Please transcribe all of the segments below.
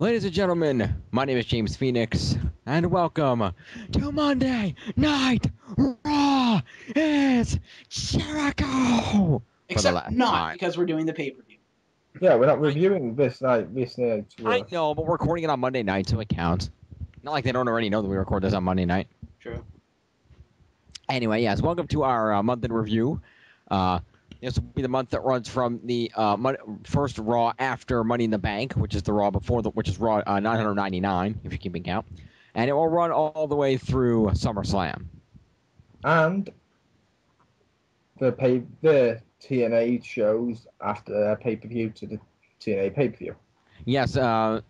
Ladies and gentlemen, my name is James Phoenix, and welcome to Monday Night Raw. It's Jericho. Except not, because we're doing the pay-per-view. Yeah, we're not reviewing this night. This night. I know, but we're recording it on Monday night, so it counts. Not like they don't already know that we record this on Monday night. True. Anyway, yes, welcome to our month in review. This will be the month that runs from the first Raw after Money in the Bank, which is the Raw before, which is Raw 999, if you're keeping count. And it will run all the way through SummerSlam. And the TNA shows after their pay-per-view to the TNA pay-per-view. Yes,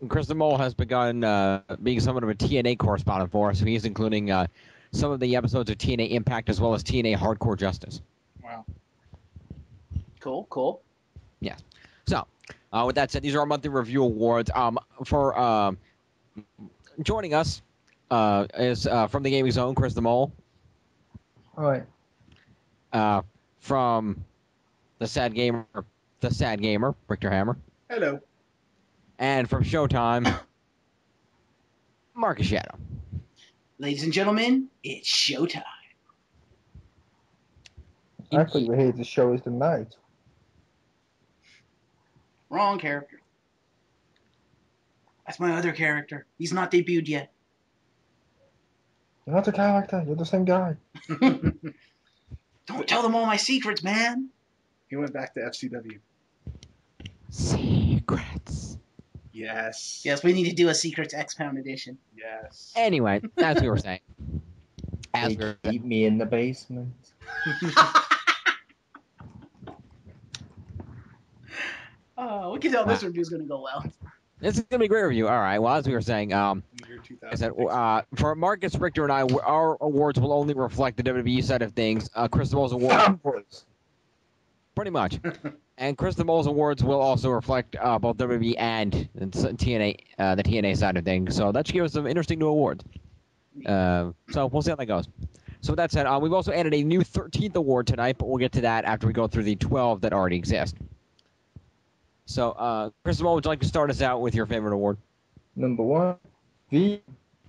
Chris the Mole has begun being somewhat of a TNA correspondent for us, so he's including some of the episodes of TNA Impact as well as TNA Hardcore Justice. Wow. Cool. Yes. So, with that said, these are our monthly review awards. For joining us is from the Gaming Zone, Chris the Mole. All right. From the Sad Gamer, Richter Hammer. Hello. And from Showtime, Marcus Shadow. Ladies and gentlemen, it's showtime. Actually, we're here to show us the night. Wrong character. That's my other character. He's not debuted yet. You're not a character. You're the same guy. Don't tell them all my secrets, man. He went back to FCW. Secrets. Yes. Yes, we need to do a Secrets XPound edition. Yes. Anyway, as we were saying. They keep me in the basement. We can tell this review's going to go well. This is going to be a great review. All right. Well, as we were saying, I said, for Marcus, Richter, and I, our awards will only reflect the WWE side of things. Chris the Mole's awards. Pretty much. And Chris the Mole's awards will also reflect both WWE and TNA, the TNA side of things. So that should give us some interesting new awards. So we'll see how that goes. So with that said, we've also added a new 13th award tonight, but we'll get to that after we go through the 12 that already exist. So, Chris the Mole, would you like to start us out with your favorite award? Number 1, the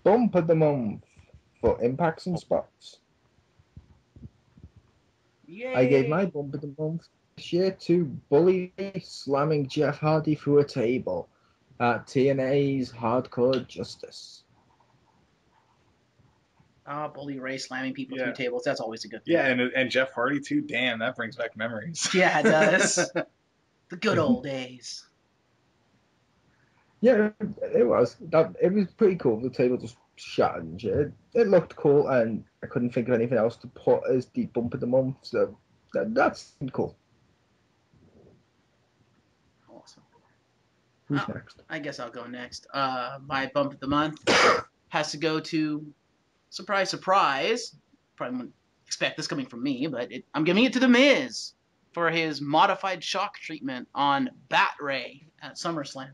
Bump of the Month for impacts and spots. Yay. I gave my Bump of the Month this year to Bully Ray slamming Jeff Hardy through a table at TNA's Hardcore Justice. Bully Ray slamming people through tables. That's always a good thing. Yeah, and Jeff Hardy, too. Damn, that brings back memories. Yeah, it does. The good old days. Yeah, it was. It was pretty cool. The table just shattered and shit. It looked cool, and I couldn't think of anything else to put as the Bump of the Month, so that's cool. Awesome. Who's next? I guess I'll go next. My Bump of the Month has to go to, surprise, surprise, probably wouldn't expect this coming from me, but I'm giving it to The Miz for his modified shock treatment on Bat Ray at SummerSlam.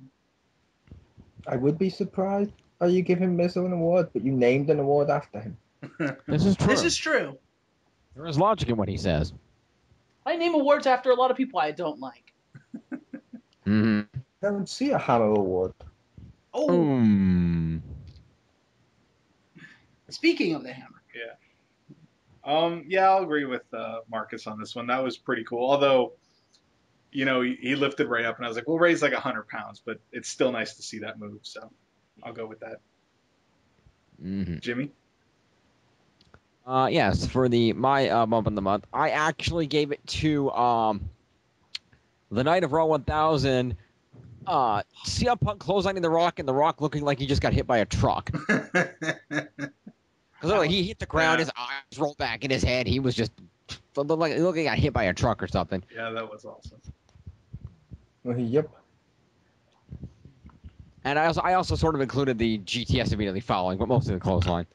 I would be surprised how you give him Miz an award, but you named an award after him. This is true. This is true. There is logic in what he says. I name awards after a lot of people I don't like. Mm-hmm. I don't see a Hammer award. Oh. Speaking of the Hammer. Yeah, I'll agree with Marcus on this one. That was pretty cool. Although, he lifted Ray up, and I was like, well, Ray's like 100 pounds, but it's still nice to see that move, so I'll go with that. Mm-hmm. Jimmy? Yes, for my Bump of the Month, I actually gave it to the night of Raw 1000, CM Punk clotheslining The Rock, and The Rock looking like he just got hit by a truck. Because he hit the ground, his eyes rolled back in his head. He was just looked like he got hit by a truck or something. Yeah, that was awesome. Yep. And I also sort of included the GTS immediately following, but mostly the clothesline.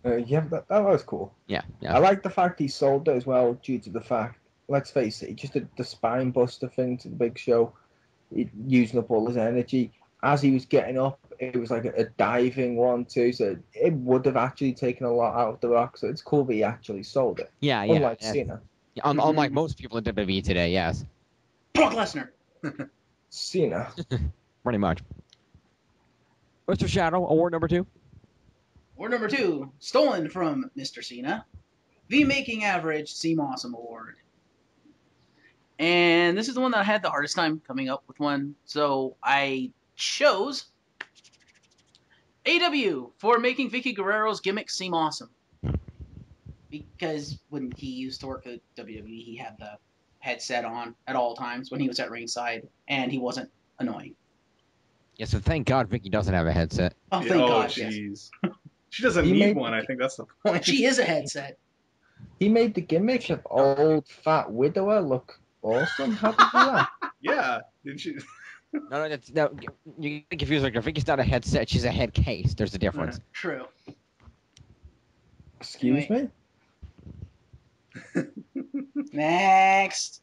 Yeah, that was cool. Yeah. I like the fact he sold it as well, due to the fact, let's face it, he just did the spine buster thing to the Big Show, using up all his energy. As he was getting up, it was like a diving one too, so it would have actually taken a lot out of The Rock, so it's cool that he actually sold it. Yeah. Unlike Cena. Unlike most people in WWE today, yes. Brock Lesnar! Cena. Pretty much. Mr. Shadow, award number 2. Award number 2, stolen from Mr. Cena, the Making Average Seem Awesome Award. And this is the one that I had the hardest time coming up with one. So I chose AW for making Vicky Guerrero's gimmick seem awesome. Because when he used to work at WWE, he had the headset on at all times when he was at ringside, and he wasn't annoying. Yeah, so thank God Vicky doesn't have a headset. Oh, thank God, yes. Jeez. She doesn't He need made- one. I think that's the point. She is a headset. He made the gimmick of old fat widower look awesome. How did he do that? Yeah. Did she? No, you get confused. Like, Vicky's not a headset; she's a head case. There's a difference. True. Excuse me? Next.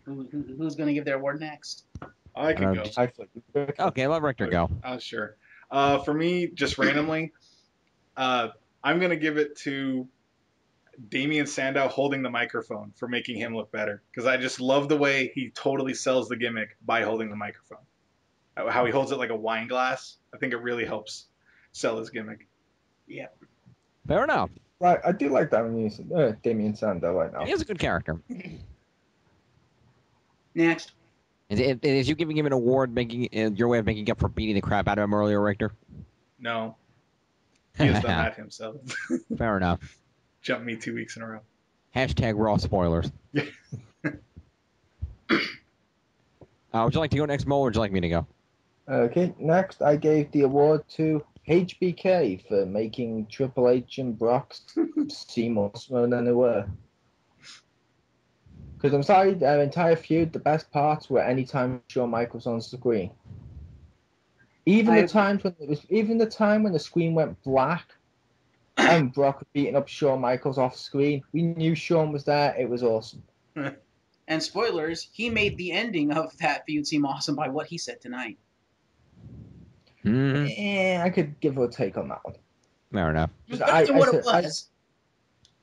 Who's going to give their award next? I can go. I thought you- Okay, let Richter go. Sure. For me, just randomly, I'm gonna give it to Damian Sandow holding the microphone for making him look better, because I just love the way he totally sells the gimmick by holding the microphone. How he holds it like a wine glass. I think it really helps sell his gimmick. Yeah. Fair enough. Right, I do like Damian Sandow right now. He is a good character. Next. Is you giving him an award, making your way of making up for beating the crap out of him earlier, Richter? No, he has done that himself. Fair enough. Jumped me 2 weeks in a row. Hashtag raw spoilers. Would you like to go next, Mo, or would you like me to go? Okay, next I gave the award to HBK for making Triple H and Brock seem awesomer than they were. Because I'm sorry, their entire feud, the best parts were anytime Shawn Michaels on screen. Even the time when the screen went black and Brock beating up Shawn Michaels off screen, we knew Shawn was there. It was awesome. And spoilers, he made the ending of that feud seem awesome by what he said tonight. Mm-hmm. I could give a take on that one. Fair enough. It was better than what it was.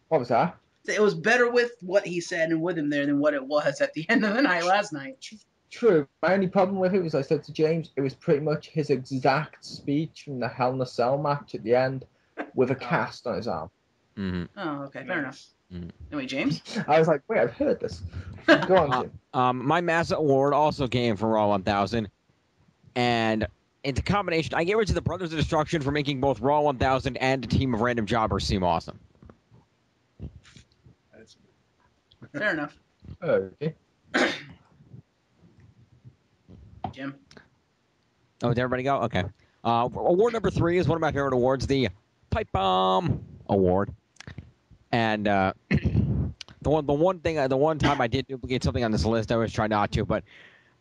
What was that? It was better with what he said and with him there than what it was at the end of the night last night. True. My only problem with it was, I said to James, it was pretty much his exact speech from the Hell in a Cell match at the end with a cast on his arm. Mm-hmm. Oh, okay, fair enough. Mm-hmm. Anyway, James? I was like, wait, I've heard this. Go on, Jim. My Massa Award also came from Raw 1000, and it's a combination. I gave it to the Brothers of Destruction for making both Raw 1000 and a team of random jobbers seem awesome. Fair enough. Okay. Jim? Oh, did everybody go? Okay. Award number 3 is one of my favorite awards, the Pipe Bomb Award. And the one time I did duplicate something on this list, I was trying not to, but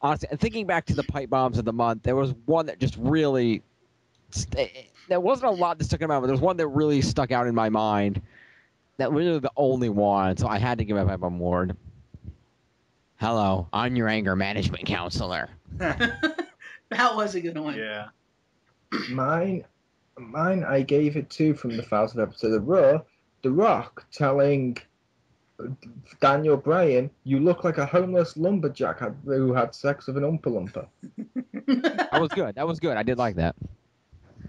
honestly, thinking back to the pipe bombs of the month, there was one that just really there wasn't a lot that stuck in my mind, but there was one that really stuck out in my mind. That was really the only one, so I had to give a pipe bomb award. Hello, I'm your anger management counselor. That was a good one. Yeah. Mine, I gave it to from the 1000th episode of Raw, The Rock telling Daniel Bryan, "You look like a homeless lumberjack who had sex with an Oompa Loompa." That was good. I did like that.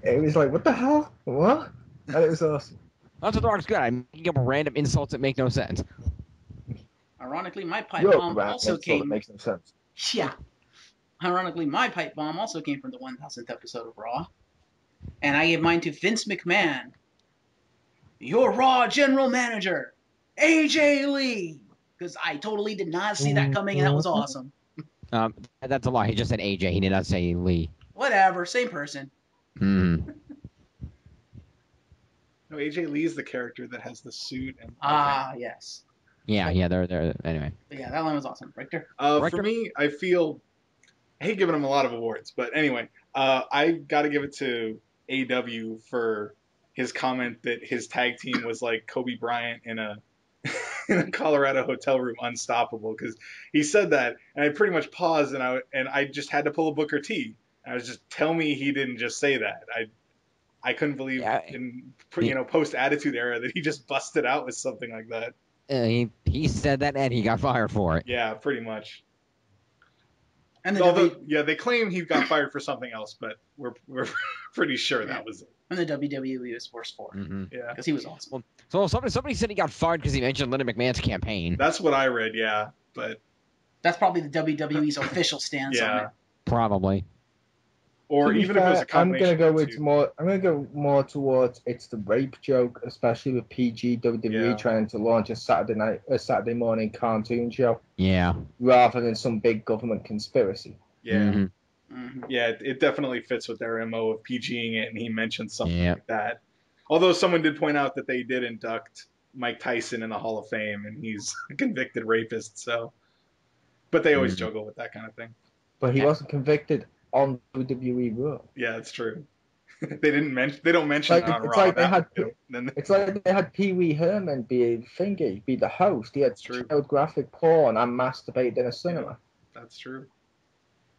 It was like, what the hell? What? And it was awesome. That's what The Rock's good. I'm making up random insults that make no sense. Ironically, my pipe You're bomb right, also that's all that came... makes no sense. Yeah. Ironically, my pipe bomb also came from the 1000th episode of Raw. And I gave mine to Vince McMahon. Your Raw General Manager, AJ Lee. Because I totally did not see that coming, and that was awesome. That's a lie. He just said AJ. He did not say Lee. Whatever, same person. Hmm. No, AJ Lee is the character that has the suit and. Yes. Yeah. They're anyway. But yeah, that line was awesome. Richter? Richter? For me, I hate giving him a lot of awards, but anyway, I got to give it to AW for his comment that his tag team was like Kobe Bryant in a Colorado hotel room, unstoppable, because he said that, and I pretty much paused, and I just had to pull a Booker T. I was just, tell me he didn't just say that. I couldn't believe in post Attitude Era that he just busted out with something like that. He said that and he got fired for it. Yeah, pretty much. And the Although, yeah, they claim he got fired for something else, but we're pretty sure that was it. And the WWE was forced for Yeah, because he was awesome. Well, so somebody said he got fired because he mentioned Linda McMahon's campaign. that's what I read. Yeah, but That's probably the WWE's official stance on it. Probably. Or To be even if it was fair, a combination. I'm gonna go more towards it's the rape joke, especially with PG WWE trying to launch a Saturday morning cartoon show. Yeah. Rather than some big government conspiracy. Yeah. Mm-hmm. Yeah, it definitely fits with their MO of PGing it, and he mentioned something like that. Although someone did point out that they did induct Mike Tyson in the Hall of Fame, and he's a convicted rapist, so. But they always juggle with that kind of thing. But he wasn't convicted on WWE Raw. Yeah, it's true. They don't mention like, that on it's Raw. like it's like they had Pee Wee Herman be the host. He had child graphic porn and masturbate in a cinema. Yeah, that's true.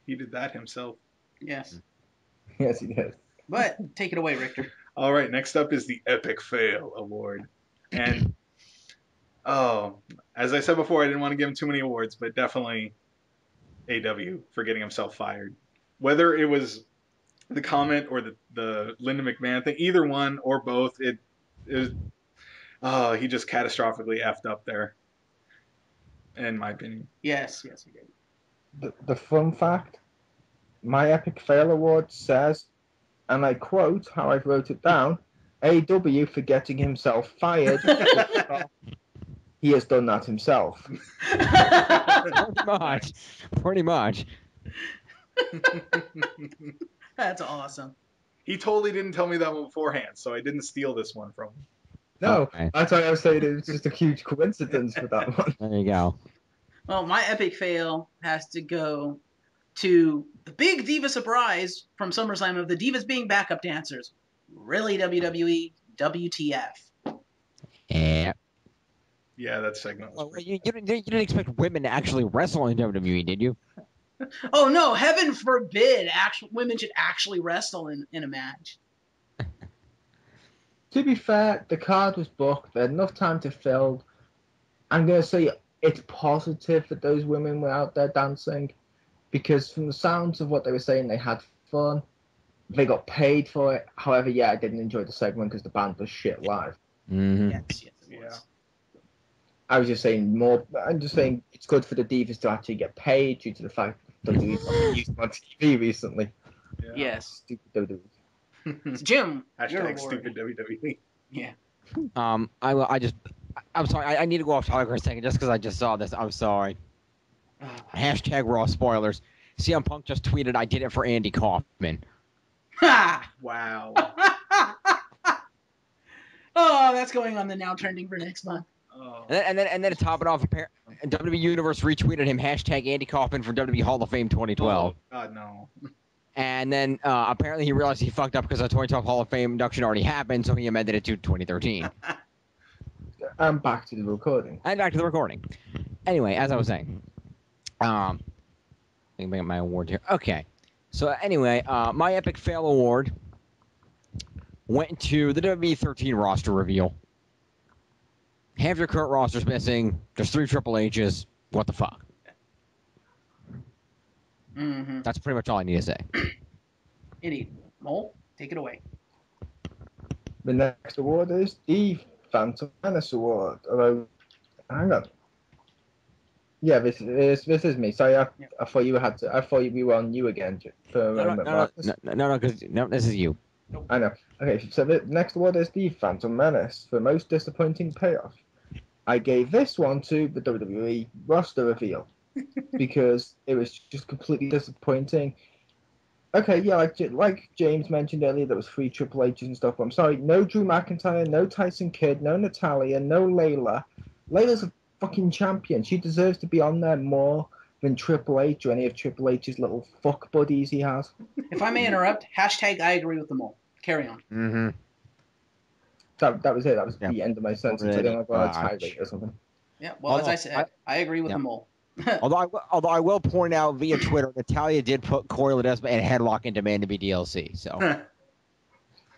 He did that himself. Yes. Yes, he did. But take it away, Richter. All right, next up is the Epic Fail Award. And, as I said before, I didn't want to give him too many awards, but definitely AW for getting himself fired. Whether it was the comment or the Linda McMahon thing, either one or both, he just catastrophically effed up there, in my opinion. Yes, he did. The fun fact, my Epic Fail Award says, and I quote how I wrote it down, AW for getting himself fired. He has done that himself. Pretty much. That's awesome. He totally didn't tell me that one beforehand, so I didn't steal this one from him. No, that's why I was saying it was just a huge coincidence for that one. There you go. Well, my epic fail has to go to the big diva surprise from SummerSlam of the divas being backup dancers. Really, WWE, WTF. Yeah. Yeah, that segment was you didn't expect women to actually wrestle in WWE, did you? Oh no! Heaven forbid! Women should actually wrestle in a match. To be fair, the card was booked. They had enough time to fill. I'm gonna say it's positive that those women were out there dancing, because from the sounds of what they were saying, they had fun. They got paid for it. However, I didn't enjoy the segment because the band was shit live. Mm-hmm. Yes, it was. I'm just saying it's good for the divas to actually get paid due to the fact that WWE's not been used on TV recently. Yeah. Yes. Stupid WWE. So Jim, hashtag stupid WWE. Yeah. I'm sorry. I need to go off topic for a second just because I just saw this. I'm sorry. Hashtag Raw spoilers. CM Punk just tweeted, "I did it for Andy Kaufman." Wow. Oh, that's going on the now trending for next month. Oh. And then to top it off, WWE Universe retweeted him hashtag Andy Kaufman for WWE Hall of Fame 2012. Oh, God, no. And then apparently he realized he fucked up because the 2012 Hall of Fame induction already happened, so he amended it to 2013. And back to the recording. Anyway, as I was saying, let me bring up my award here. Okay, so anyway, my Epic Fail Award went to the WWE 13 roster reveal. Half your current roster's missing. There's 3 Triple H's. What the fuck? Mm-hmm. That's pretty much all I need to say. Idiot. Mole, take it away. The next award is the Phantom Menace Award. Although, hang on. Yeah, this is me. Sorry, I thought you had to. I thought we were on you again. No, because this is you. I know. Okay, so the next award is the Phantom Menace for most disappointing payoff. I gave this one to the WWE roster reveal because it was just completely disappointing. Okay, yeah, like James mentioned earlier, there was 3 Triple H's and stuff. But I'm sorry, no Drew McIntyre, no Tyson Kidd, no Natalya, no Layla. Layla's a fucking champion. She deserves to be on there more than Triple H or any of Triple H's little fuck buddies he has. If I may interrupt, hashtag I agree with them all. Carry on. Mm-hmm. That was it. That was the end of my sentence. I don't know about a tirade or something. Yeah, well, as I said, I agree with them all. although I will point out via Twitter, Natalya did put Corey Ledesma and Headlock in demand to be DLC. So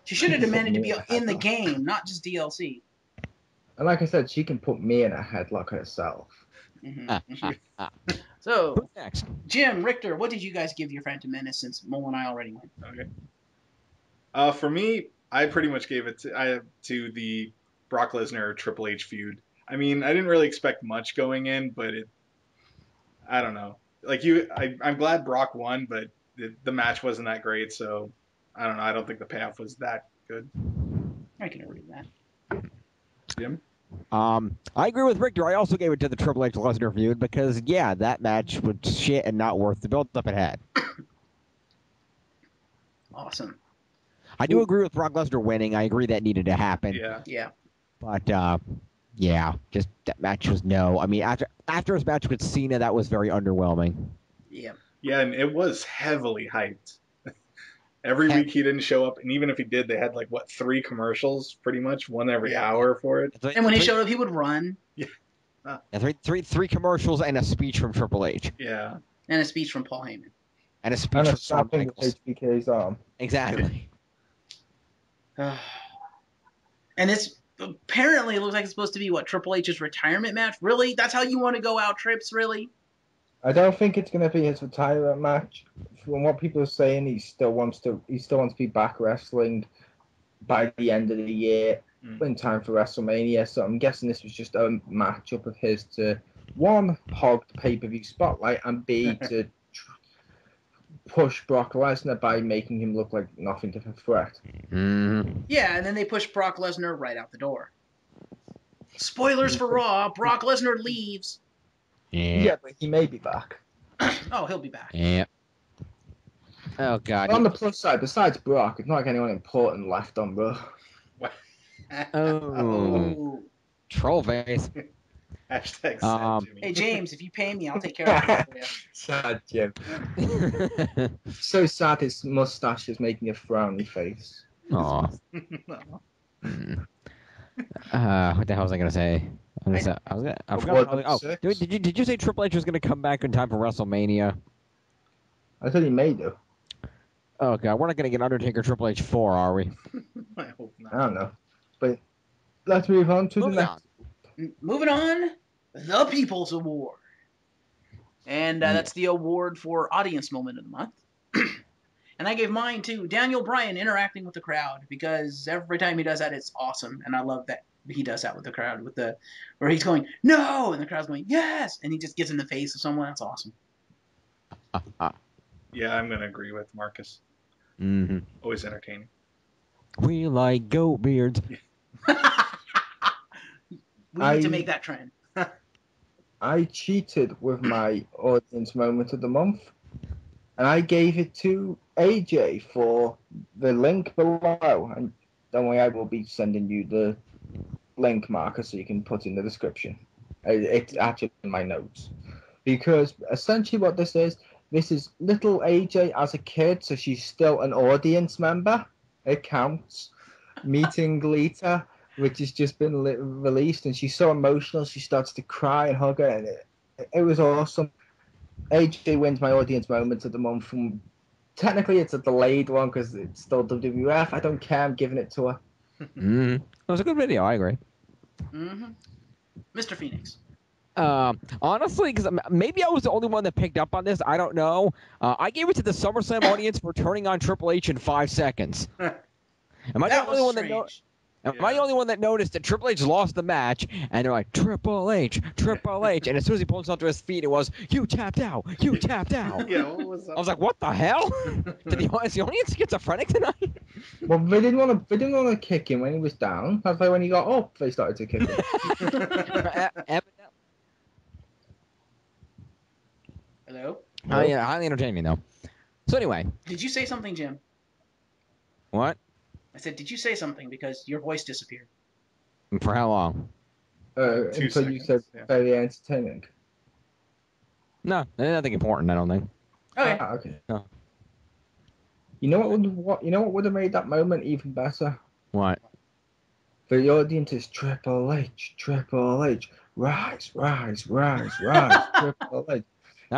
she should have demanded to be in the game, not just DLC. And like I said, she can put me in a headlock herself. Mm-hmm. So, Who's next? Jim, Richter, what did you guys give your Phantom Menace since Mole and I already went? Okay. For me, I pretty much gave it to the Brock Lesnar Triple H feud. I mean, I didn't really expect much going in, but I don't know. I'm glad Brock won, but the match wasn't that great, so I don't know. I don't think the payoff was that good. I can agree with that. Jim? I agree with Richter. I also gave it to the Triple H Lesnar feud because, yeah, that match was shit and not worth the build-up it had. Awesome. I do agree with Brock Lesnar winning. I agree that needed to happen. Yeah. But, yeah, just that match was no. I mean, after his match with Cena, that was very underwhelming. Yeah. Yeah, and it was heavily hyped. Every week he didn't show up, and even if he did, they had 3 commercials, pretty much, one every hour for it. And when he showed up, he would run. Yeah. Three commercials and a speech from Triple H. Yeah. And a speech from Paul Heyman. And a speech from Shawn Michaels. HBK's arm. Exactly. And it's apparently it looks like it's supposed to be Triple H's retirement match. Really? That's how you want to go out, Trips? Really? I don't think it's going to be his retirement match. From what people are saying, he still wants to be back wrestling by the end of the year in time for WrestleMania. So I'm guessing this was just a matchup of his to, one, hog the pay-per-view spotlight, and B, to push Brock Lesnar by making him look like nothing of a threat. Mm-hmm. Yeah, and then they push Brock Lesnar right out the door. Spoilers for Raw, Brock Lesnar leaves. Yeah, but he may be back. Oh, he'll be back. Yeah. Oh, God. On the plus side, besides Brock, it's not like anyone important left on, bro. Oh. Troll face. Hashtag sad Jimmy. Hey, James, if you pay me, I'll take care of it for you. Sad Jim. So sad his mustache is making a frowny face. Aw. What the hell was I gonna say? I forgot. Did you say Triple H was gonna come back in time for WrestleMania? I thought he may do. Oh God, we're not gonna get Undertaker Triple H 4, are we? I hope not. I don't know. But let's move on to the next. Moving on, the People's Award. And that's the award for Audience Moment of the Month. And I gave mine to Daniel Bryan interacting with the crowd, because every time he does that, it's awesome. And I love that he does that with the crowd, where he's going, no! And the crowd's going, yes! And he just gets in the face of someone. That's awesome. Yeah, I'm going to agree with Marcus. Mm-hmm. Always entertaining. We like goat beards. We need to make that trend. I cheated with my audience moment of the month, and I gave it to AJ for the link below. And don't worry, I will be sending you the link, Marcus, so you can put in the description. It's actually in my notes. Because essentially what this is little AJ as a kid, so she's still an audience member. It counts. Meeting Lita, which has just been released, and she's so emotional, she starts to cry and hug her, and it was awesome. AJ wins my audience moment of the month. Technically, it's a delayed one because it's still WWF. I don't care. I'm giving it to her. Mm-hmm. It was a good video. I agree. Mm-hmm. Mr. Phoenix. Honestly, because maybe I was the only one that picked up on this. I don't know. I gave it to the SummerSlam audience for turning on Triple H in 5 seconds. Am I the only one that Am I the only one that noticed that Triple H lost the match, and they're like, Triple H, Triple H, and as soon as he pulls onto his feet, it was, you tapped out, you tapped out. Yeah, what was up? I was like, what the hell? Is the audience schizophrenic tonight? Well, they didn't want to kick him when he was down. That's why when he got up, they started to kick him. Hello? Yeah, highly entertaining, though. So anyway. Did you say something, Jim? What? I said, did you say something? Because your voice disappeared. For how long? 2 until seconds. you said very entertaining. No, nothing important, I don't think. Okay. Okay. No. You know what would have made that moment even better? What? For the audience is Triple H, Triple H, rise, rise, rise, rise, Triple H.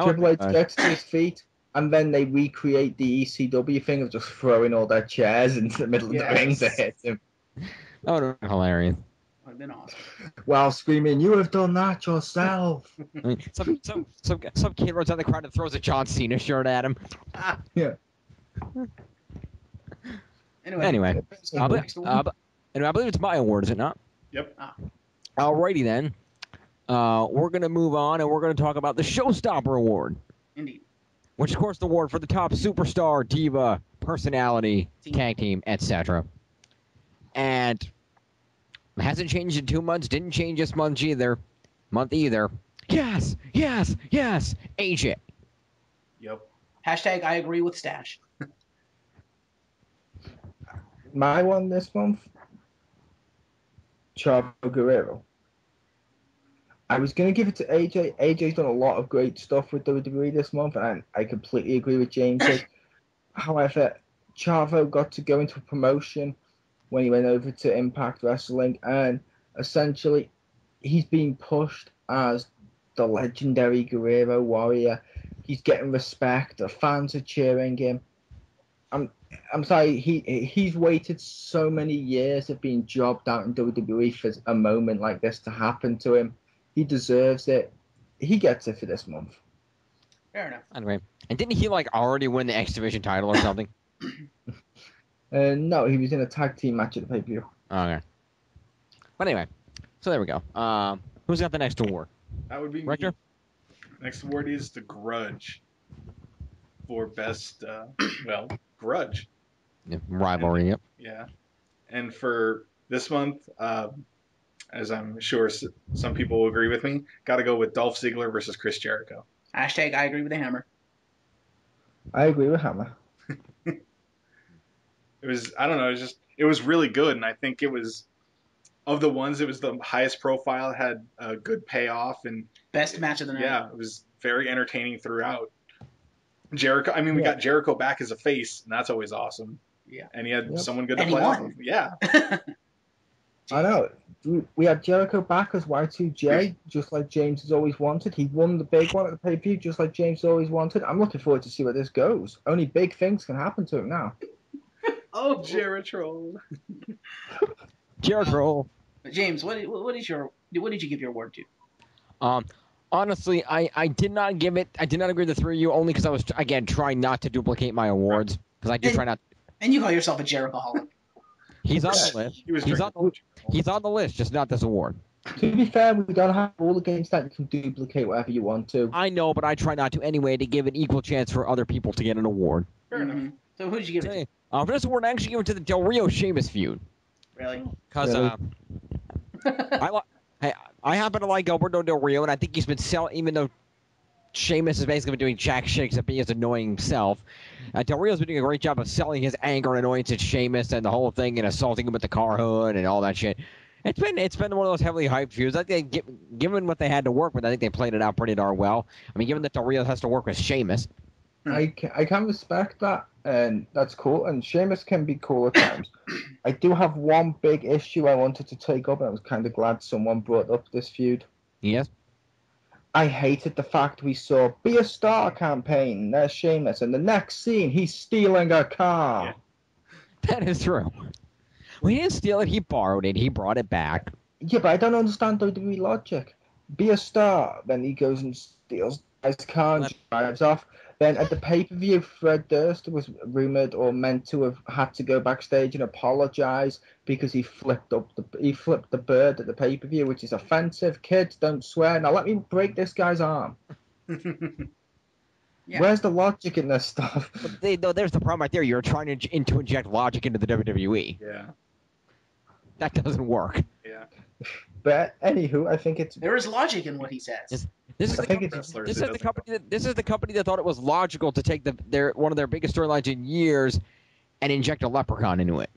Triple H gets to his feet, and then they recreate the ECW thing of just throwing all their chairs into the middle of the ring to hit him. That would have been hilarious. Would have been awesome. While screaming, "You have done that yourself." I mean, some kid runs out the crowd and throws a John Cena shirt at him. Yeah. Anyway, next award. I believe it's my award, is it not? Yep. Alrighty then. We're gonna move on and we're gonna talk about the Showstopper Award, Indeed. which is, of course, the award for the top superstar, diva, personality, tag team, etc. And it hasn't changed in 2 months. Didn't change this month either. Yes, AJ. Yep. Hashtag I agree with Stash. My one this month, Chavo Guerrero. I was going to give it to AJ. AJ's done a lot of great stuff with WWE this month, and I completely agree with James. However, Chavo got to go into a promotion when he went over to Impact Wrestling, and essentially he's being pushed as the legendary Guerrero Warrior. He's getting respect. The fans are cheering him. I'm sorry, he's waited so many years of being jobbed out in WWE for a moment like this to happen to him. He deserves it. He gets it for this month. Fair enough. Anyway, and didn't he already win the X Division title or something? No, he was in a tag team match at the pay-per-view. Okay. But anyway, so there we go. Who's got the next award? That would be Richter? me. Next award is The Grudge for best, grudge. Yeah, rivalry, yep. Yeah. And for this month, as I'm sure some people will agree with me, got to go with Dolph Ziggler versus Chris Jericho. Hashtag I agree with the Hammer. I agree with Hammer. It was, I don't know, it was really good, and I think it was, of the ones, it was the highest profile, had a good payoff, and Best match of the night. yeah, it was very entertaining throughout. Jericho, I mean, we got Jericho back as a face, and that's always awesome. Yeah. And he had someone good And to he play off won. of. Yeah. I know. We had Jericho back as Y2J, just like James has always wanted. He won the big one at the pay-per-view, just like James always wanted. I'm looking forward to see where this goes. Only big things can happen to him now. Oh, Jericho. Jericho. James, what did you give your award to? Honestly, I did not agree with the three of you only because I was, again, trying not to duplicate my awards. Because I do try not. And you call yourself a Jerichoholic. He's on the list. He's on the list, just not this award. To be fair, we don't have rule against that. You can duplicate whatever you want to. I know, but I try not to anyway to give an equal chance for other people to get an award. Fair enough. So who did you give it to? For this award, I actually give it to the Del Rio Sheamus feud. Really? Because I happen to like Alberto Del Rio, and I think he's been selling, even though Sheamus has basically been doing jack shit except he is annoying himself. Del Rio's been doing a great job of selling his anger and annoyance at Sheamus and the whole thing and assaulting him with the car hood and all that shit. It's been one of those heavily hyped feuds. I think, given what they had to work with, I think they played it out pretty darn well. I mean, given that Del Rio has to work with Sheamus. I can respect that, and that's cool, and Sheamus can be cool at times. I do have one big issue I wanted to take up, and I was kind of glad someone brought up this feud. Yes? I hated the fact we saw Be a Star campaign, there's Sheamus, and the next scene, he's stealing a car. Yeah. That is true. Well, he didn't steal it, he borrowed it, he brought it back. Yeah, but I don't understand WWE logic. Be a Star, then he goes and steals his car and drives off. Then at the pay-per-view, Fred Durst was rumoured or meant to have had to go backstage and apologise because he flipped the bird at the pay-per-view, which is offensive. Kids, don't swear. Now let me break this guy's arm. Yeah. Where's the logic in this stuff? There's the problem right there. You're trying to inject logic into the WWE. Yeah. That doesn't work. Yeah. But anywho, I think it's... There is logic in what he says. This is the company that thought it was logical to take one of their biggest storylines in years and inject a leprechaun into it.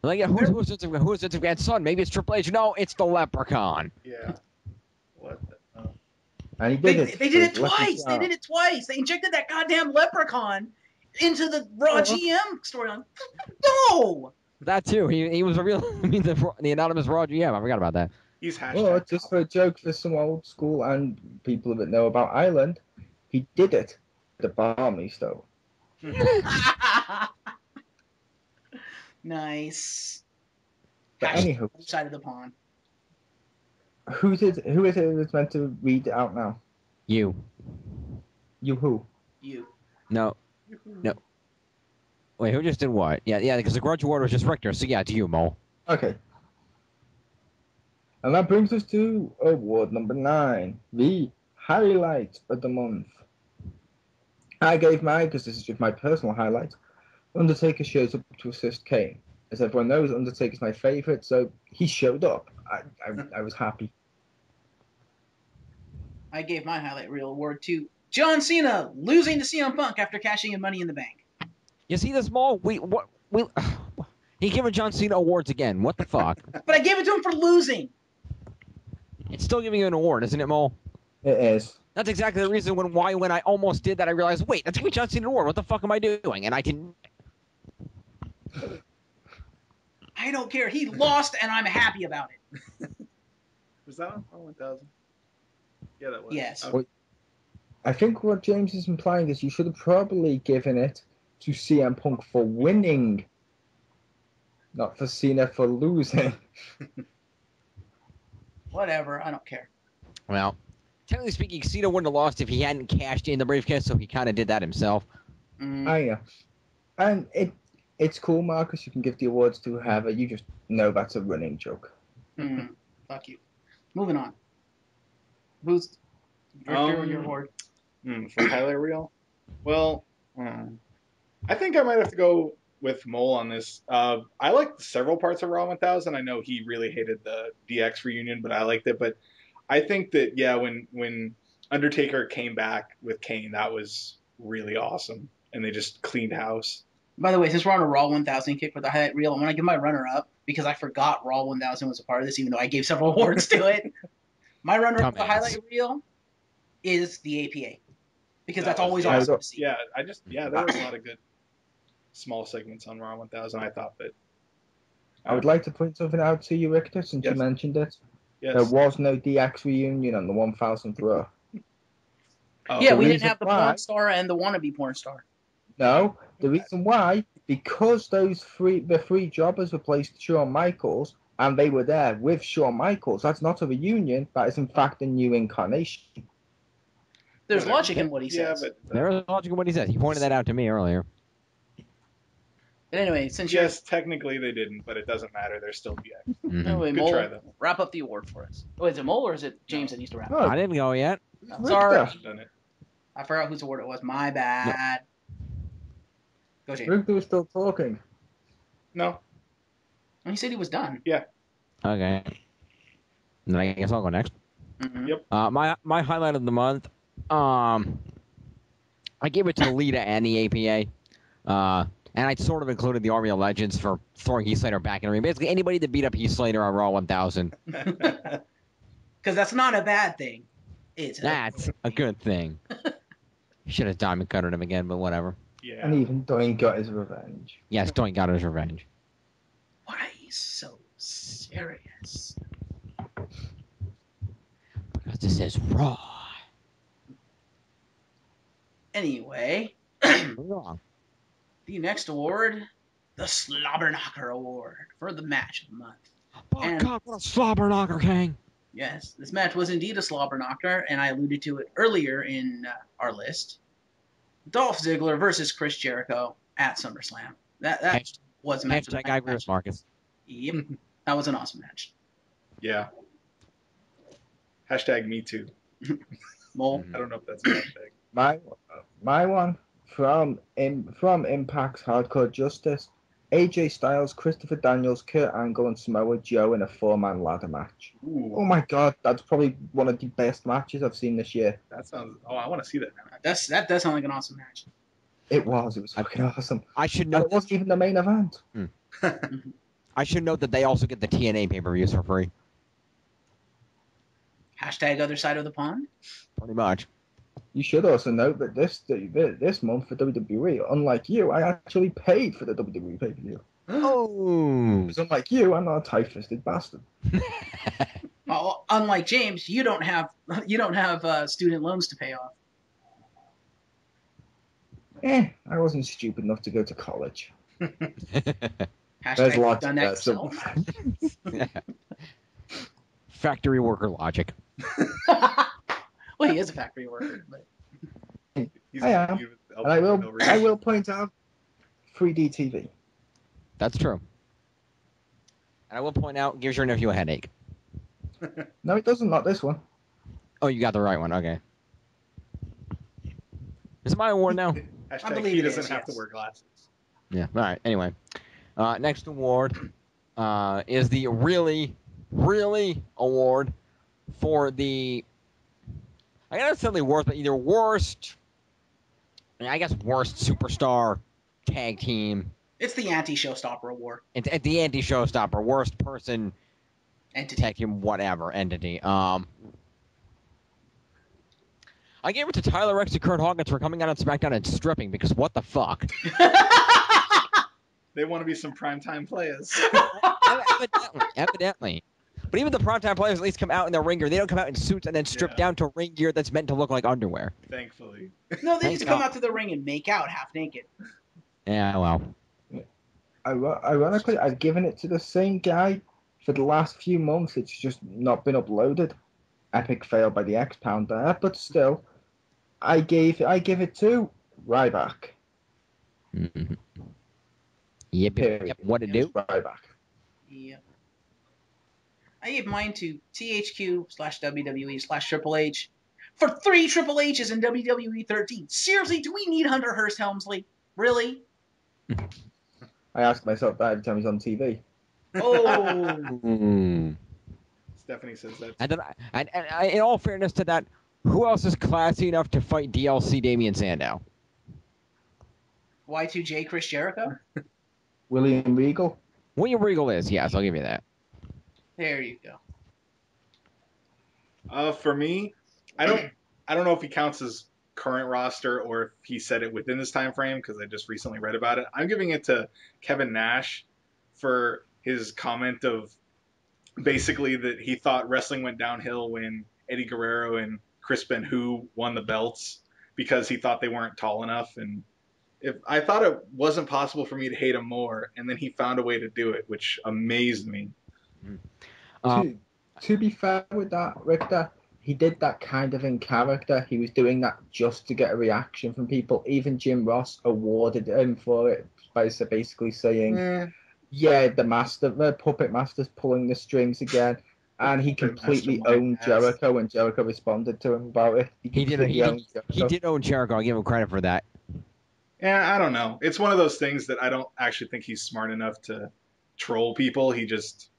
Like, yeah, who's Vince McMahon's son? Maybe it's Triple H. No, it's the leprechaun. Yeah. What the... And he did it. They did it twice. They did it twice. They injected that goddamn leprechaun into the Raw GM storyline. No! That too. He was a real... I mean, the anonymous Raw GM. I forgot about that. He's Well, just for a joke for some old school and people that know about Ireland, he did it. The Barmy stove. Nice. But anywho, Other side of the pond. who is it that's meant to read it out now? You. You who? You. No. Wait, who just did what? Yeah, because the grudge award was just Richter, so yeah, it's you, Mo. Okay. And that brings us to award number 9, the highlight of the month. I gave mine, because this is just my personal highlight, Undertaker shows up to assist Kane. As everyone knows, Undertaker's my favourite, so he showed up. I was happy. I gave my highlight reel award to John Cena losing to CM Punk after cashing in Money in the Bank. You see this, Mo? He giving John Cena awards again. What the fuck? But I gave it to him for losing. It's still giving you an award, isn't it, Mo? It is. That's exactly the reason why when I almost did that, I realized, wait, that's giving John Cena an award. What the fuck am I doing? And I didn't. I don't care. He lost, and I'm happy about it. Was that on 1000? Yeah, that was. Yes. Okay. I think what James is implying is you should have probably given it to CM Punk for winning, not for Cena for losing. Whatever. I don't care. Well, technically speaking, Cena wouldn't have lost if he hadn't cashed in the briefcase, so he kind of did that himself. I know. And it's cool, Marcus. You can give the awards to whoever. You just know that's a running joke. Fuck you. Moving on. Who's your award? For highlight reel? Well, I think I might have to go with Mole on this. I liked several parts of Raw 1000. I know he really hated the DX reunion, but I liked it. But I think that, yeah, when Undertaker came back with Kane, that was really awesome. And they just cleaned house. By the way, since we're on a Raw 1000 kick with the highlight reel, I want to give my runner-up because I forgot Raw 1000 was a part of this, even though I gave several awards to it. My runner-up for the highlight reel is the APA because that's always awesome to see. Yeah, there was a lot of good small segments on Raw 1000. I thought that. I would like to point something out to you, Richter, since you mentioned it. Yes. There was no DX reunion on the 1000th Raw. Yeah, we didn't have the porn star and the wannabe porn star. No, the reason why, because the three jobbers replaced Shawn Michaels, and they were there with Shawn Michaels. That's not a reunion. That is, in fact, a new incarnation. There's logic in what he says. There is logic in what he says. He pointed that out to me earlier. But anyway, since technically they didn't, but it doesn't matter. They're still DX. Anyway, Good Mole, try, though. wrap up the award for us. Oh, is it Mole or is it James that needs to wrap up? I didn't go yet. Sorry. I forgot whose award it was. My bad. Go, James. Richter was still talking. No. He said he was done. Yeah. Okay. Then I guess I'll go next. Yep. My highlight of the month, I gave it to Lita and the APA. And I sort of included the Army of Legends for throwing Heath Slater back in the ring. Basically, anybody that beat up Heath Slater on Raw 1000. Because that's not a bad thing. That's a good thing. Should have diamond cutted him again, but whatever. Yeah. And even Doink got his revenge. Yes, Doink got his revenge. Why are you so serious? Because this is Raw. Anyway. Wrong. The next award, the Slobber Knocker Award for the match of the month. Oh, God, what a slobber knocker, King. Yes, this match was indeed a slobber knocker, and I alluded to it earlier in our list. Dolph Ziggler versus Chris Jericho at SummerSlam. That was a match. Hashtag I agree with Marcus. Yep, that was an awesome match. Yeah. Hashtag me too. Mole. I don't know if that's a hashtag. My one from Impact's Hardcore Justice. AJ Styles, Christopher Daniels, Kurt Angle, and Samoa Joe in a 4-man ladder match. Ooh. Oh my God, that's probably one of the best matches I've seen this year. That sounds. Oh, I want to see that now. That does sound like an awesome match. It was fucking awesome. I should And note it wasn't even the main event. I should note that they also get the TNA pay-per-views for free. Hashtag other side of the pond. Pretty much. You should also note that this month for WWE, unlike you, I actually paid for the WWE pay-per-view. Oh. Because unlike you, I'm not a tight-fisted bastard. Well, unlike James, you don't have student loans to pay off. I wasn't stupid enough to go to college. There's Hashtag logic done there, that yourself. Factory worker logic. Well, he is a factory worker, but He's I am. confused with And I no reason. will point out 3D TV. That's true. And I will point out, gives your nephew a headache. No, it doesn't. Not this one. Oh, you got the right one. Okay. Is it my award now? Hashtag believe he it doesn't is, have to yes. wear glasses. Yeah. All right. Anyway, next award is the really award for the. I gotta say the worst, but either worst. I guess worst superstar tag team. it's the anti-showstopper award. It's at the anti-showstopper, worst person, Entity. tag team, whatever entity. I gave it to Tyler Rex and Kurt Hawkins for coming out on SmackDown and stripping because what the fuck? They want to be some primetime players. Evidently. But even the primetime players at least come out in their ring gear. They don't come out in suits and then strip down to ring gear that's meant to look like underwear. Thankfully. No, they Thank just come God. out to the ring and make out half naked. Yeah, well. Ironically, I've given it to the same guy for the last few months. It's just not been uploaded. Epic fail by the XPound there, but still, I give it to Ryback. Mm-hmm. Yep. What to do? Ryback. Yeah. I gave mine to THQ/WWE/Triple H for 3 Triple H's in WWE 13. Seriously, do we need Hunter Hearst Helmsley? Really? I ask myself that every time he's on TV. Oh. Stephanie says that. And in all fairness to that, who else is classy enough to fight DLC Damian Sandow? Y2J Chris Jericho? William Regal. William Regal is, yes, I'll give you that. There you go. For me, I don't know if he counts as current roster or if he said it within this time frame because I just recently read about it. I'm giving it to Kevin Nash for his comment of basically that he thought wrestling went downhill when Eddie Guerrero and Chris Benoit won the belts because he thought they weren't tall enough. And if I thought it wasn't possible for me to hate him more, and then he found a way to do it, which amazed me. To be fair with that, Richter, he did that kind of in character. He was doing that just to get a reaction from people. Even Jim Ross awarded him for it by basically saying, "Yeah, the puppet master's pulling the strings again." And he completely owned Jericho, and Jericho responded to him about it. He did own Jericho. I'll give him credit for that. Yeah, I don't know. It's one of those things that I don't actually think he's smart enough to troll people. He just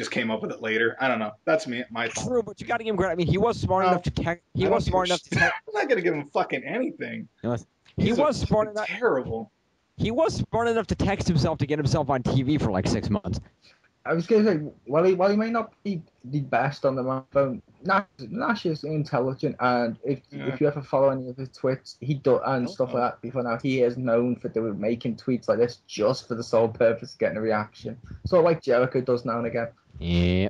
came up with it later. I don't know. That's my thought. True, but you got to give him credit. I mean, he was smart enough to tech. He was smart enough to tech. I'm not gonna give him fucking anything. He was smart enough. Terrible. He was smart enough to text himself to get himself on TV for like 6 months. I was going to say, while he may not be the best on the microphone, Nash is intelligent, and if you ever follow any of his tweets, he does and stuff like that before now, he is known for making tweets like this just for the sole purpose of getting a reaction. Sort of like Jericho does now and again. Yeah.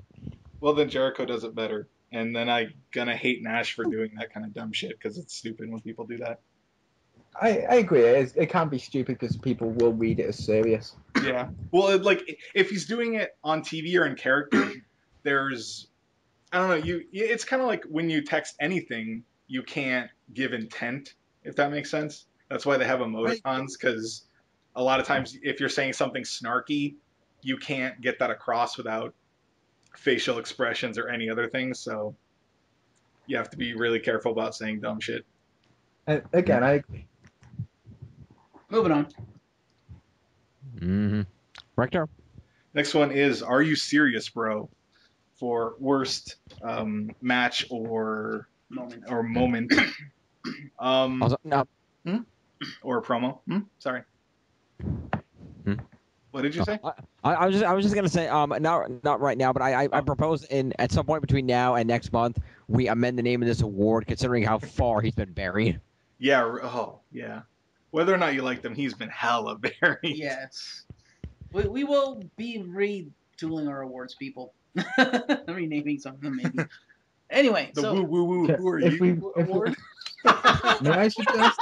Well, then Jericho does it better, and then I'm gonna hate Nash for doing that kind of dumb shit because it's stupid when people do that. I agree. It can be stupid because people will read it as serious. Yeah. Well, if he's doing it on TV or in character, there's, I don't know. It's kind of like when you text anything, you can't give intent, if that makes sense. That's why they have emoticons, because a lot of times if you're saying something snarky, you can't get that across without facial expressions or any other things. So you have to be really careful about saying dumb shit. And again, I agree. Moving on. Mm-hmm. Richter? Next one is Are You Serious, Bro? For worst match or moment. No. Or promo. Sorry. What did you say? I was just gonna say not right now, but I propose at some point between now and next month we amend the name of this award considering how far he's been buried. Yeah. Oh yeah. Whether or not you like them, he's been hella buried. Yes. We will be retooling our awards, people. Renaming some of them, maybe. Anyway, the woo woo woo. Who are you? Award. May I suggest?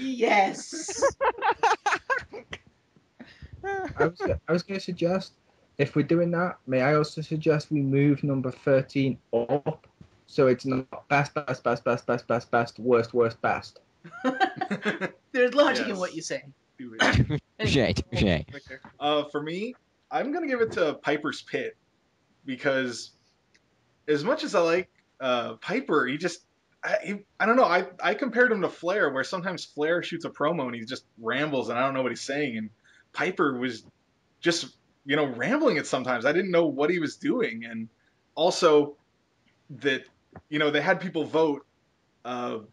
Yes. I was going to suggest, if we're doing that, may I also suggest we move number 13 up so it's not best, worst, best. There's logic in Yes. what you say. Do it. Touche. For me, I'm gonna give it to Piper's Pit because as much as I like Piper, I don't know. I compared him to Flair, where sometimes Flair shoots a promo and he just rambles and I don't know what he's saying, and Piper was just rambling it sometimes. I didn't know what he was doing, and also that they had people vote.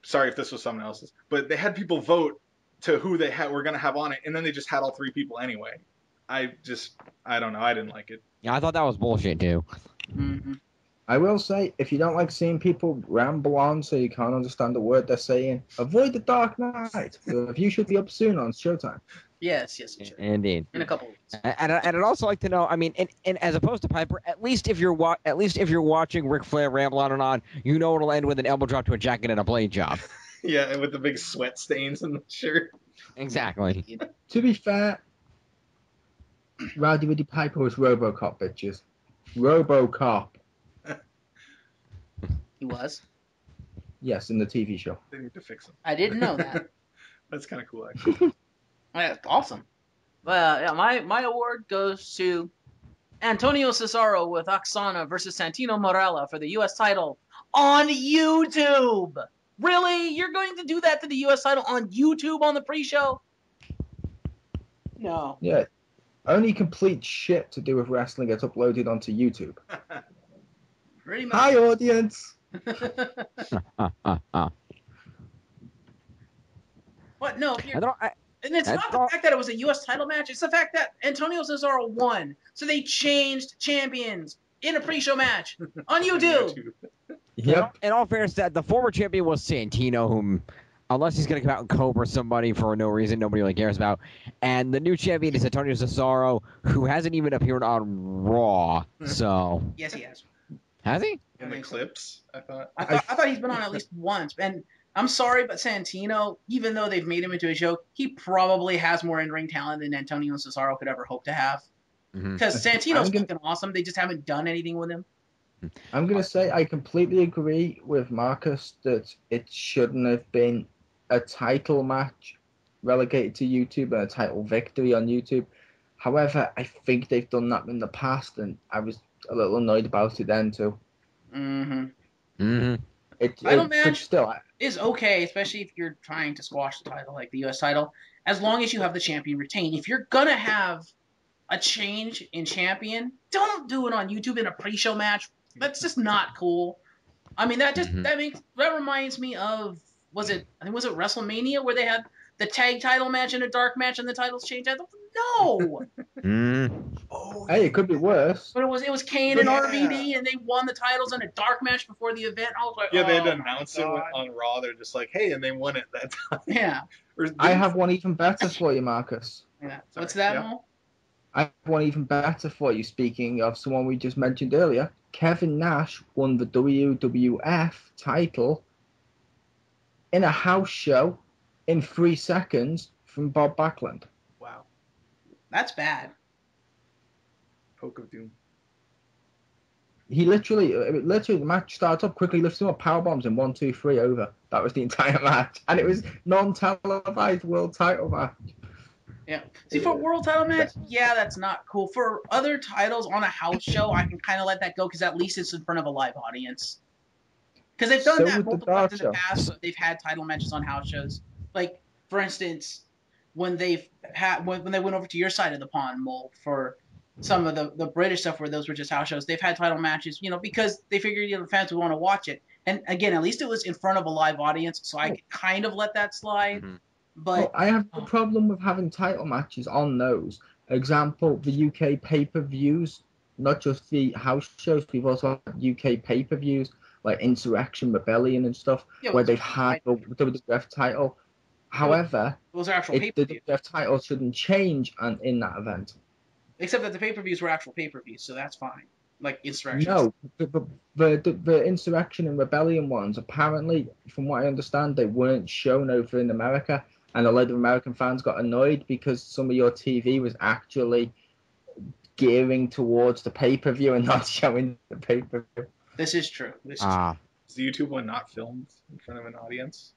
Sorry if this was someone else's, but they had people vote to who they were going to have on it, and then they just had all three people anyway. I don't know. I didn't like it. Yeah, I thought that was bullshit too. Mm-hmm. I will say, if you don't like seeing people ramble on so you can't understand the word they're saying, avoid the Dark Knight. The review should be up soon on Showtime. Yes, it should. Indeed. In a couple weeks. And I'd also like to know, I mean, and as opposed to Piper, at least if you're watching Ric Flair ramble on and on, you know it'll end with an elbow drop to a jacket and a blade job. Yeah, and with the big sweat stains in the shirt. Exactly. To be fair, Rowdy Roddy Piper was RoboCop, bitches. RoboCop. He was. Yes, in the TV show. They need to fix him. I didn't know that. That's kind of cool, actually. That's awesome. Well, yeah, my award goes to Antonio Cesaro with Oksana versus Santino Marella for the U.S. title on YouTube. Really? You're going to do that to the U.S. title on YouTube on the pre-show? No. Yeah. Only complete shit to do with wrestling gets uploaded onto YouTube. Pretty much. Hi, audience. What? No. I don't, And it's not the fact that it was a U.S. title match. It's the fact that Antonio Cesaro won. So they changed champions in a pre-show match on YouTube. Yep. In all fairness, that the former champion was Santino, whom, unless he's going to come out and cobra somebody for no reason nobody really cares about, and the new champion is Antonio Cesaro, who hasn't even appeared on Raw. So Yes, he has. Has he? In the clips, I thought. I thought he's been on at least once. And I'm sorry, but Santino, even though they've made him into a joke, he probably has more in-ring talent than Antonio Cesaro could ever hope to have. Because Santino's fucking awesome. They just haven't done anything with him. I'm going to say I completely agree with Marcus that it shouldn't have been a title match relegated to YouTube and a title victory on YouTube. However, I think they've done that in the past, and I was a little annoyed about it then too. Title match still is okay, especially if you're trying to squash the title, like the U.S. title, as long as you have the champion retain. If you're going to have a change in champion, don't do it on YouTube in a pre-show match. That's just not cool. I mean, that reminds me of was it WrestleMania where they had the tag title match and a dark match and the titles changed? No. Hey, it could be worse. But it was Kane and RVD, and they won the titles in a dark match before the event. I was like, they had to announce it on Raw. They're just like, hey, and they won it that time. Yeah. I have one even better for you, Marcus. Yeah. What's that, Mo? I have one even better for you. Speaking of someone we just mentioned earlier, Kevin Nash won the WWF title in a house show in 3 seconds from Bob Backlund. Wow. That's bad. Poke of Doom. He literally, the match starts up quickly, lifts him up, power bombs him, 1, 2, 3 over. That was the entire match, and it was non-televised world title match. Yeah. See, for a world title match, yeah, that's not cool. For other titles on a house show, I can kind of let that go because at least it's in front of a live audience. Because they've done that multiple times in the past. They've had title matches on house shows. Like, for instance, when they went over to your side of the pond, Mo, for some of the British stuff where those were just house shows, they've had title matches, because they figured the fans would want to watch it. And again, at least it was in front of a live audience, so I could kind of let that slide. But I have no problem with having title matches on those. Example, the UK pay-per-views, not just the house shows, we've also had UK pay-per-views like Insurrection, Rebellion and stuff, where they've had the WWF title. However, those are actual pay-per-views. The WWF title shouldn't change in that event. Except that the pay-per-views were actual pay-per-views, so that's fine. Like Insurrection. No, the Insurrection and Rebellion ones, apparently, from what I understand, they weren't shown over in America. and a lot of American fans got annoyed because some of your TV was actually gearing towards the pay-per-view and not showing the pay-per-view. This is true. Is the YouTube one not filmed in front of an audience?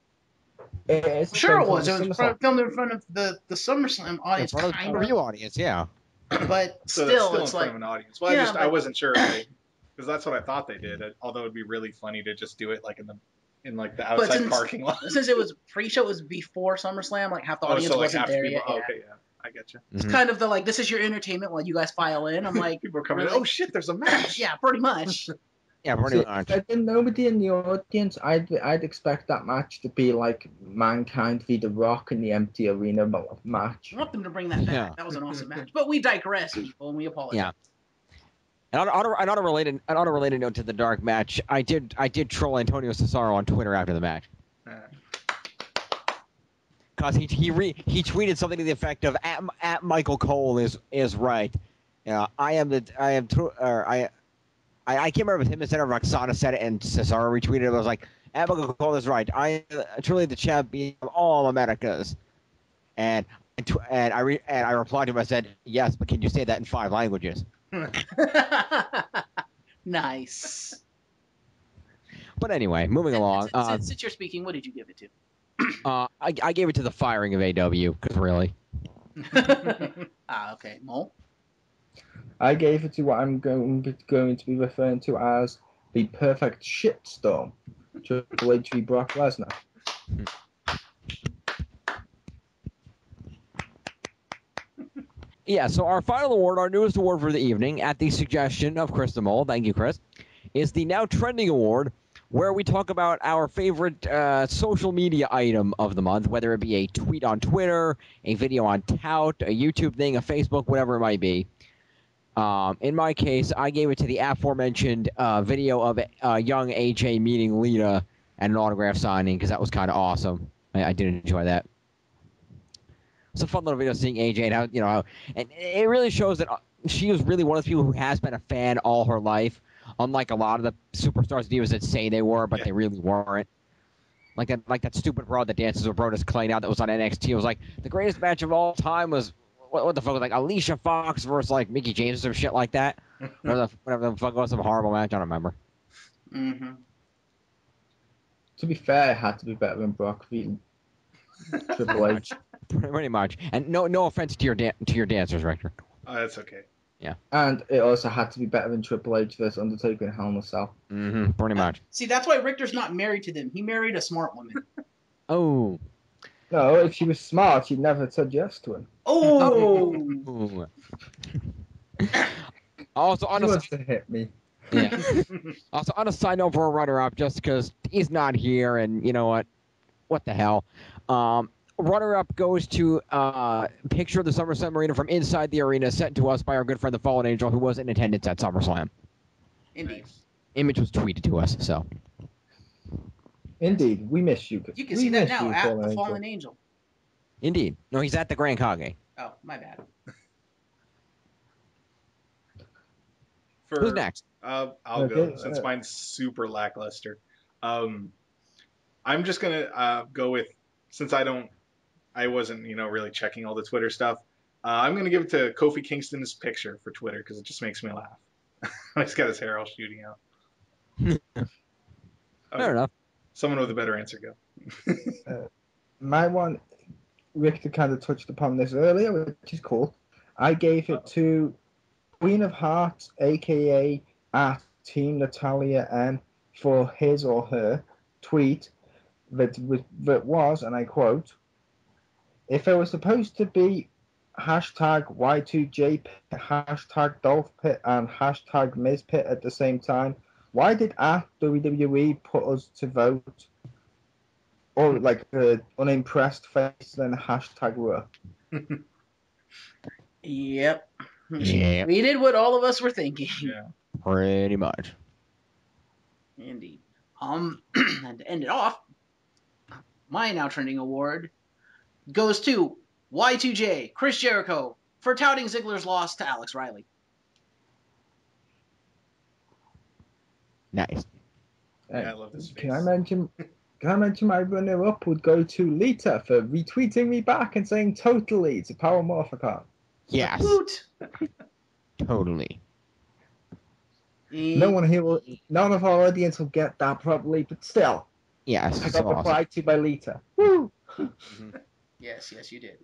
Sure it was. It was SummerSlam. filmed in front of the SummerSlam audience, In front of the kind pay-per-view audience, yeah. But So still, that's still in it's front like of an audience. Well, yeah, I wasn't sure because that's what I thought they did. Although it'd be really funny to just do it like in the outside parking lot. Since it was pre-show, it was before SummerSlam. Like half the audience so like wasn't half there people. yet. Oh, Yeah. okay, yeah, I get you. It's kind of the like this is your entertainment while you guys file in. I'm like People are coming really? in. Oh shit, there's a match. Yeah, pretty much. Yeah, pretty See, much. if I didn't nobody in the audience, I'd expect that match to be like Mankind v The Rock in the empty arena match. I want them to bring that back. Yeah. That was an awesome match. But we digress, people, and we apologize. Yeah. And on a related note to the dark match, I did troll Antonio Cesaro on Twitter after the match. Because he tweeted something to the effect of at Michael Cole is right. I can't remember if him instead of Roxana said it and Cesaro retweeted it. I was like, at Michael Cole is right. I am truly the champion of all Americas. And I replied to him. I said, yes, but can you say that in 5 languages? Nice. But anyway, moving along. Since you're speaking, what did you give it to? I gave it to the firing of AW, because really. Okay. Mo? I gave it to what I'm going to be referring to as the perfect shitstorm. Triple H v Brock Lesnar. Yeah, so our final award, our newest award for the evening, at the suggestion of Chris the Mole, thank you, Chris, is the Now Trending Award, where we talk about our favorite social media item of the month, whether it be a tweet on Twitter, a video on Tout, a YouTube thing, a Facebook, whatever it might be. In my case, I gave it to the aforementioned video of young AJ meeting Lita and an autograph signing, because that was kind of awesome. I did enjoy that. It's a fun little video seeing AJ and how, and it really shows that she was really one of the people who has been a fan all her life, unlike a lot of the superstars divas that say they were, but they really weren't. Like that stupid broad that dances with Brodus Clay now that was on NXT. It was like the greatest match of all time was what the fuck was like Alicia Fox versus like Mickie James or some shit like that. whatever the fuck was, some horrible match. I don't remember. Mm-hmm. To be fair, it had to be better than Brock v Triple H. Pretty much. And no offense to your dancers, Richter. Oh, that's okay. Yeah. And it also had to be better than Triple H versus Undertaker in Hell in a Cell. Mm-hmm. Pretty much. See, that's why Richter's not married to them. He married a smart woman. Oh. No, if she was smart, she'd never have said yes to him. Oh. Also, She wants to hit me. Yeah. Also, on a side note for a runner-up, just because he's not here, and you know what the hell. Runner-up goes to a picture of the SummerSlam arena from inside the arena sent to us by our good friend the Fallen Angel, who was in attendance at SummerSlam. Indeed. Image was tweeted to us, so. Indeed, we miss you. You can see that now at the Fallen Angel. Indeed. No, he's at the Grand Kage. Oh, my bad. Who's next? I'll go since mine's super lackluster. I'm just gonna go with, since I wasn't really checking all the Twitter stuff. I'm gonna give it to Kofi Kingston's picture for Twitter because it just makes me laugh. He's got his hair all shooting out. Fair enough. Someone with a better answer, go. My one, Richter kind of touched upon this earlier, which is cool. I gave it to Queen of Hearts, a.k.a. at Team Natalia N, for his or her tweet that was, and I quote, if it was supposed to be hashtag Y2J Pit, hashtag Dolph Pit, and hashtag Miz Pit at the same time, why did at WWE put us to vote? Or like the unimpressed face, then hashtag Raw. Yep. Yeah. We did what all of us were thinking. Yeah. Pretty much. Indeed. And to end it off, my Now Trending award goes to Y2J, Chris Jericho, for touting Ziggler's loss to Alex Riley. Nice. Yeah, I love this face. Can I mention Can I mention my runner-up would go to Lita for retweeting me back and saying totally it's a Power Morphicon. Yes, Woot! totally. None of our audience will get that probably, but still, Yes, I it's got awesome. replied to by Lita. Woo! Yes, you did.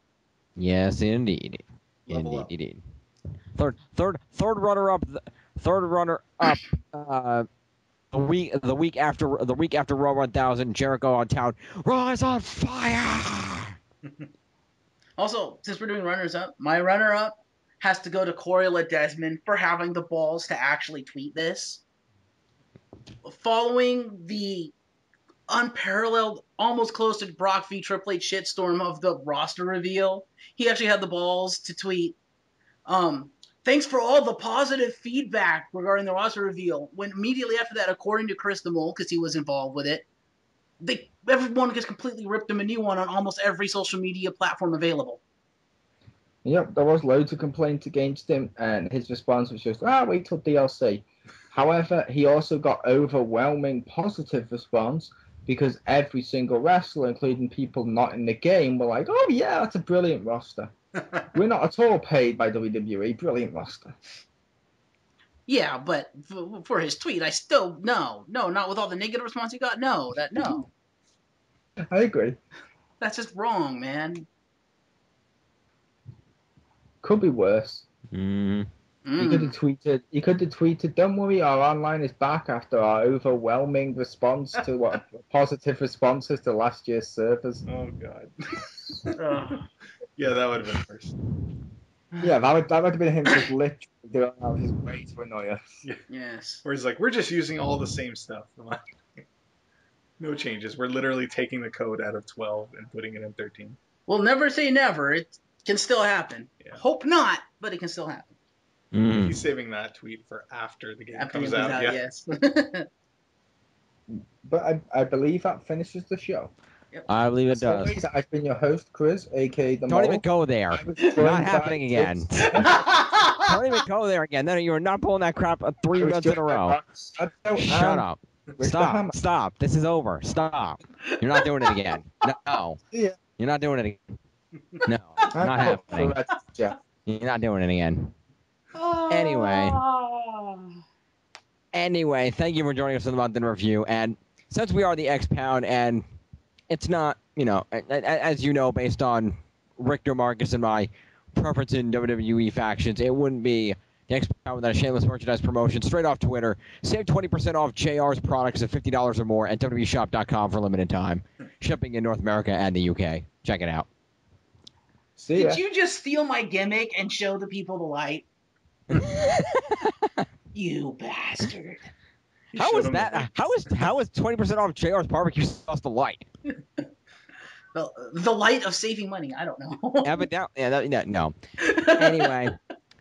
Yes, indeed. Level up. Indeed. Third runner up. The week after Raw 1000, Jericho on town. Raw is on fire. Also, since we're doing runners up, my runner up has to go to Corey Desmond for having the balls to actually tweet this. Following the unparalleled, almost close to Brock v. Triple H shitstorm of the roster reveal, he actually had the balls to tweet, thanks for all the positive feedback regarding the roster reveal. When immediately after that, according to Chris the Mole, because he was involved with it, everyone just completely ripped him a new one on almost every social media platform available. Yep, there was loads of complaints against him, and his response was just, wait till DLC. However, he also got overwhelming positive response because every single wrestler, including people not in the game, were like, oh yeah, that's a brilliant roster. We're not at all paid by WWE, brilliant roster. Yeah, but for his tweet, I still, no, not with all the negative response he got, no. I agree. That's just wrong, man. Could be worse. He could have tweeted, don't worry, our online is back after our overwhelming response to positive responses to last year's servers. Oh, God. Yeah, that would have been worse. Yeah, that would have been him just literally doing out his way to annoy us. Yeah. Yes. Where he's like, we're just using all the same stuff. No changes. We're literally taking the code out of 12 and putting it in 13. Well, never say never. It can still happen. Yeah. Hope not, but it can still happen. He's saving that tweet for after the game comes out. Yeah. Yes. But I believe that finishes the show. Yep. I believe it As always, does. I've been your host, Chriz, aka the Don't Mole. even go there. Not happening again. Don't even go there again. Then you're not pulling that crap 3 months in a row. Shut up. Stop. This is over. Stop. You're not doing it again. No. Yeah. You're not doing it again. No. Not happening. You're not doing it again. Anyway, thank you for joining us on the Month in Review. And since we are the XPound, and it's not, as you know, based on Richter, Marcus, and my preference in WWE factions, it wouldn't be the XPound without a shameless merchandise promotion. Straight off Twitter, save 20% off JR's products at $50 or more at WWEshop.com for a limited time. Shipping in North America and the UK. Check it out. See ya. Did you just steal my gimmick and show the people the light? You bastard. How is that? How is 20% off JR's barbecue sauce the light? The light of saving money. I don't know. No. Anyway,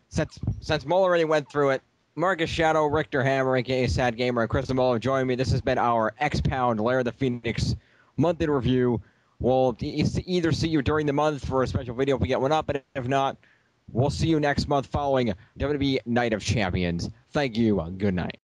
since Mole already went through it, Marcus Shadow, Richter Hammer, aka Sad Gamer, and Chris Mole have joined me. This has been our XPound Lair of the Phoenix month in review. We'll either see you during the month for a special video if we get one up, but if not, we'll see you next month following WWE Night of Champions. Thank you. Good night.